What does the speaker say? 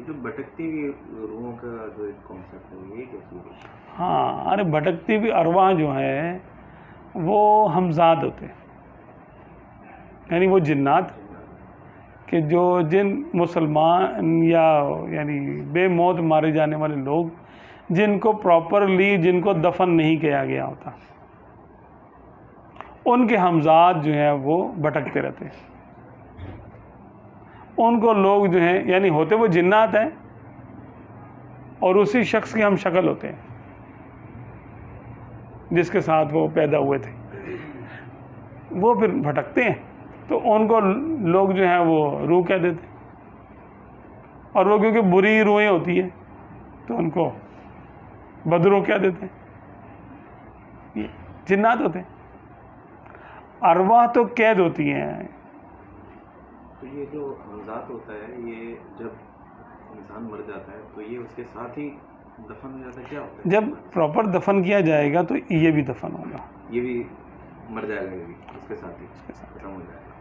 یہ جو بھٹکتی ہوئی روحوں کا جو ایک کانسیپٹ ہے یہ کیسی ہے؟ ہاں، ارے بھٹکتی ہوئی ارواح جو ہیں وہ ہمزاد ہوتے ہیں، یعنی وہ جنات کہ جو جن مسلمان یا یعنی بے موت مارے جانے والے لوگ جن کو پراپرلی جن کو دفن نہیں کیا گیا ہوتا، ان کے ہمزاد جو ہیں وہ بھٹکتے رہتے ہیں. ان کو لوگ جو ہیں یعنی ہوتے وہ جنات ہیں اور اسی شخص کی ہم شکل ہوتے ہیں جس کے ساتھ وہ پیدا ہوئے تھے، وہ پھر بھٹکتے ہیں تو ان کو لوگ جو ہیں وہ روح کہہ دیتے ہیں، اور وہ کیونکہ بری روحیں ہوتی ہیں تو ان کو بدروح کہہ دیتے ہیں. یہ جنات ہوتے ہیں. ارواح تو قید ہوتی ہیں. تو یہ جو حمزات ہوتا ہے یہ جب انسان مر جاتا ہے تو یہ اس کے ساتھ ہی دفن ہو جاتا ہے، کیا ہوتا ہے؟ جب پراپر دفن کیا جائے گا تو یہ بھی دفن ہوگا، یہ بھی مر جائے گا، یہ بھی اس کے ساتھ ہی ختم ہو جائے گا.